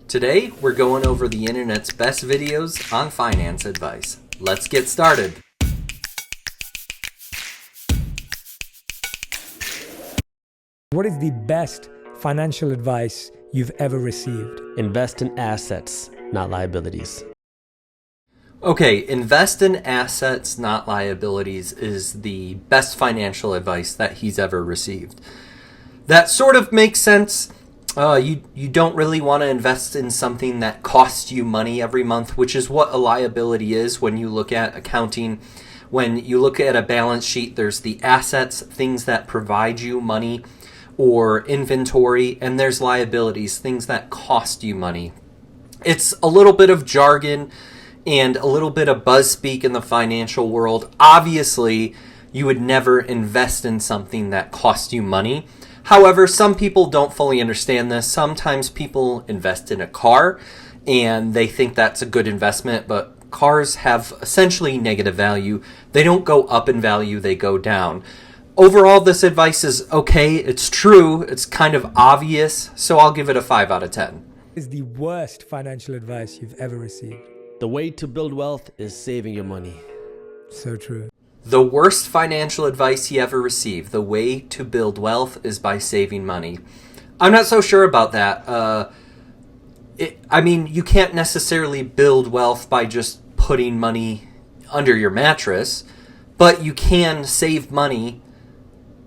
Today, we're going over the internet's best videos on finance advice. Let's get started. What is the best financial advice you've ever received? Invest in assets, not liabilities. Okay, invest in assets, not liabilities is the best financial advice that he's ever received. That sort of makes sense. You don't really want to invest in something that costs you money every month, which is what a liability is when you look at accounting. When you look at a balance sheet, there's the assets, things that provide you money or inventory, and there's liabilities, things that cost you money. It's a little bit of jargon and a little bit of buzz speak in the financial world. Obviously, you would never invest in something that costs you money. However, some people don't fully understand this. Sometimes people invest in a car and they think that's a good investment, but cars have essentially negative value. They don't go up in value, they go down. Overall, this advice is okay. It's true. It's kind of obvious, so I'll give it a 5 out of 10. What is the worst financial advice you've ever received? The way to build wealth is saving your money. So true. The worst financial advice he ever received, the way to build wealth is by saving money. I'm not so sure about that. You can't necessarily build wealth by just putting money under your mattress, but you can save money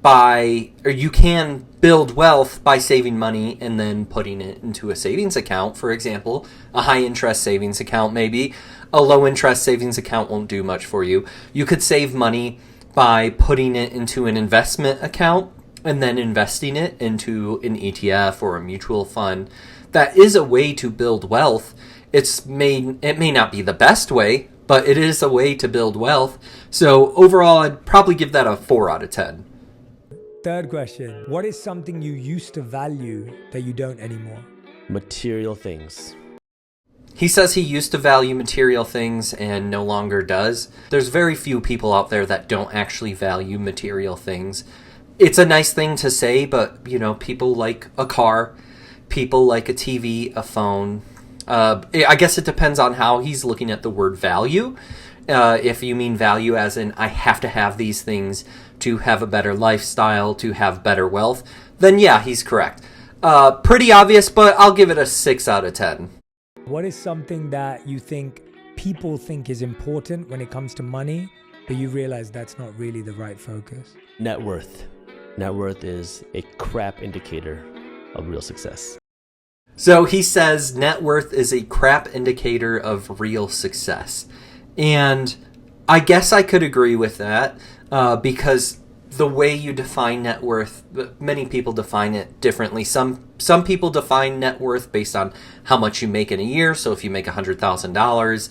you can build wealth by saving money and then putting it into a savings account, for example, a high interest savings account maybe. A low interest savings account won't do much for you. You could save money by putting it into an investment account and then investing it into an ETF or a mutual fund. That is a way to build wealth. It may not be the best way, but it is a way to build wealth. So overall, I'd probably give that a 4 out of 10. Third question. What is something you used to value that you don't anymore? Material things. He says he used to value material things and no longer does. There's very few people out there that don't actually value material things. It's a nice thing to say, but people like a car, people like a TV, a phone. I guess it depends on how he's looking at the word value. If you mean value as in I have to have these things to have a better lifestyle, to have better wealth, then yeah, he's correct. Pretty obvious, but I'll give it a 6 out of 10. What is something that you think people think is important when it comes to money, but you realize that's not really the right focus? Net worth. Net worth is a crap indicator of real success. So he says net worth is a crap indicator of real success. And I guess I could agree with that because the way you define net worth, many people define it differently. Some people define net worth based on how much you make in a year. So if you make $100,000,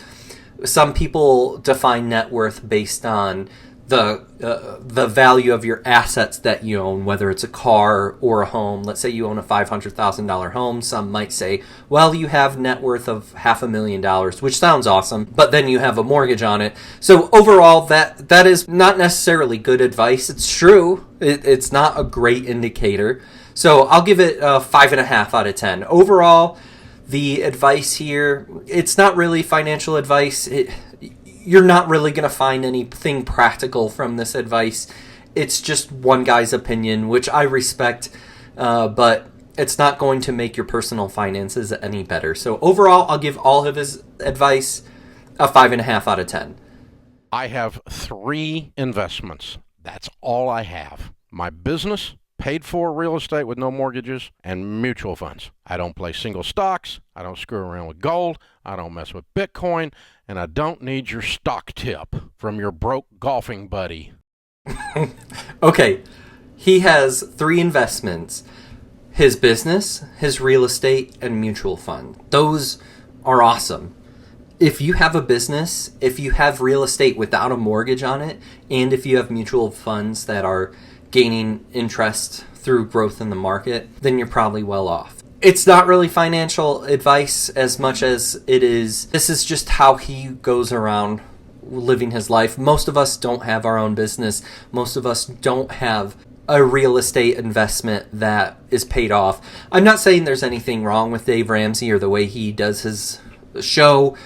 some people define net worth based on the value of your assets that you own, whether it's a car or a home. Let's say you own a $500,000 home. Some might say, well, you have net worth of $500,000, which sounds awesome, but then you have a mortgage on it. So overall, that is not necessarily good advice. It's true. It's not a great indicator. So I'll give it a 5.5 out of 10. Overall, the advice here, it's not really financial advice. You're not really going to find anything practical from this advice. It's just one guy's opinion, which I respect, but it's not going to make your personal finances any better. So overall, I'll give all of his advice a 5.5 out of 10. I have 3 investments. That's all I have. My business, paid for real estate with no mortgages, and mutual funds. I don't play single stocks. I don't screw around with gold. I don't mess with Bitcoin. And I don't need your stock tip from your broke golfing buddy. Okay, he has 3 investments. His business, his real estate, and mutual fund. Those are awesome. If you have a business, if you have real estate without a mortgage on it, and if you have mutual funds that are gaining interest through growth in the market, then you're probably well off. It's not really financial advice as much as this is just how he goes around living his life. Most of us don't have our own business. Most of us don't have a real estate investment that is paid off. I'm not saying there's anything wrong with Dave Ramsey or the way he does his show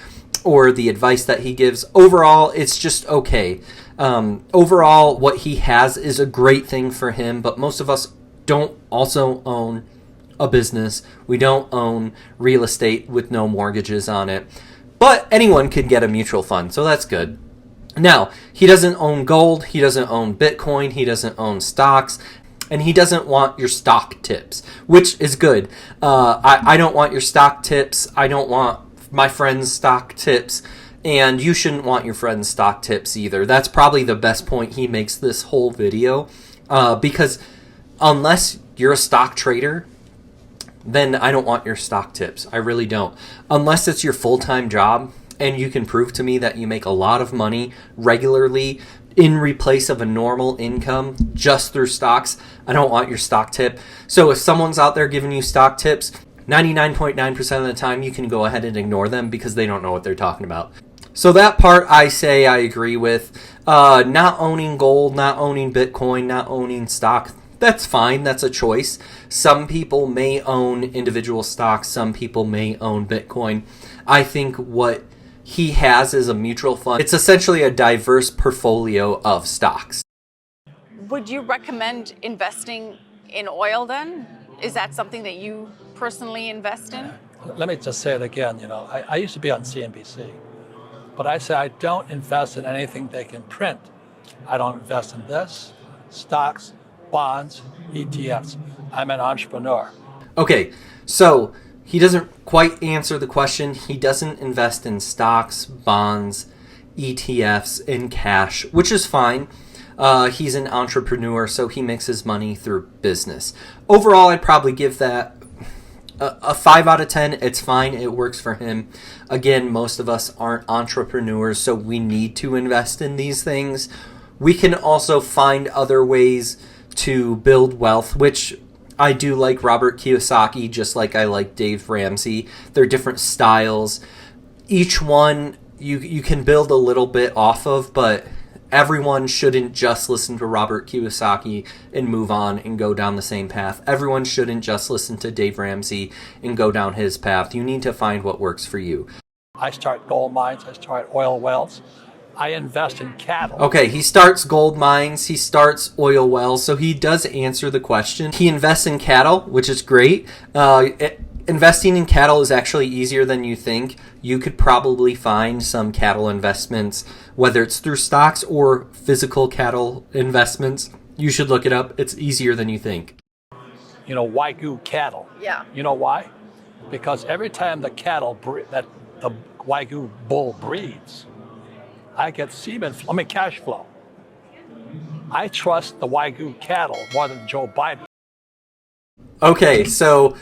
or the advice that he gives. Overall, it's just okay. Overall, what he has is a great thing for him, but most of us don't also own a business. We don't own real estate with no mortgages on it. But anyone could get a mutual fund, so that's good. Now, he doesn't own gold, he doesn't own Bitcoin, he doesn't own stocks, and he doesn't want your stock tips, which is good. I don't want your stock tips. I don't want my friends' stock tips, and you shouldn't want your friends' stock tips either. That's probably the best point he makes this whole video, because unless you're a stock trader, then I don't want your stock tips. I really don't. Unless it's your full-time job and you can prove to me that you make a lot of money regularly in replace of a normal income just through stocks, I don't want your stock tip. So if someone's out there giving you stock tips, 99.9% of the time you can go ahead and ignore them because they don't know what they're talking about. So that part I say I agree with. Not owning gold, not owning Bitcoin, not owning stock, that's fine. That's a choice. Some people may own individual stocks. Some people may own Bitcoin. I think what he has is a mutual fund. It's essentially a diverse portfolio of stocks. Would you recommend investing in oil then? Is that something that you personally invest in? Let me just say it again. I used to be on CNBC, but I say I don't invest in anything they can print. I don't invest in this, stocks, bonds, ETFs. I'm an entrepreneur. Okay, so he doesn't quite answer the question. He doesn't invest in stocks, bonds, ETFs, and cash, which is fine. He's an entrepreneur, so he makes his money through business. Overall, I'd probably give that a 5 out of 10. It's fine. It works for him. Again, most of us aren't entrepreneurs, so we need to invest in these things. We can also find other ways to build wealth, which I do like Robert Kiyosaki, just like I like Dave Ramsey. They're different styles. Each one you can build a little bit off of, but everyone shouldn't just listen to Robert Kiyosaki and move on and go down the same path. Everyone shouldn't just listen to Dave Ramsey and go down his path. You need to find what works for you. I start gold mines. I start oil wells. I invest in cattle. Okay, he starts gold mines, he starts oil wells, so he does answer the question. He invests in cattle, which is great. Investing in cattle is actually easier than you think. You could probably find some cattle investments, whether it's through stocks or physical cattle investments. You should look it up. It's easier than you think. Wagyu cattle. Yeah. You know why? Because every time the the Wagyu bull breeds, I get cash flow. I trust the Wagyu cattle more than Joe Biden. Okay, so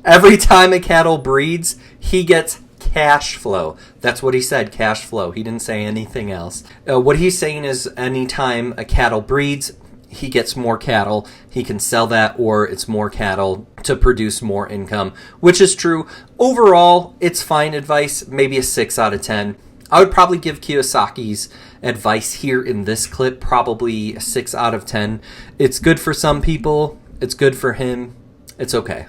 every time a cattle breeds, he gets cash flow. That's what he said, cash flow. He didn't say anything else. What he's saying is anytime a cattle breeds, he gets more cattle. He can sell that, or it's more cattle to produce more income, which is true. Overall, it's fine advice, maybe a 6 out of 10. I would probably give Kiyosaki's advice here in this clip probably a 6 out of 10. It's good for some people. It's good for him. It's okay.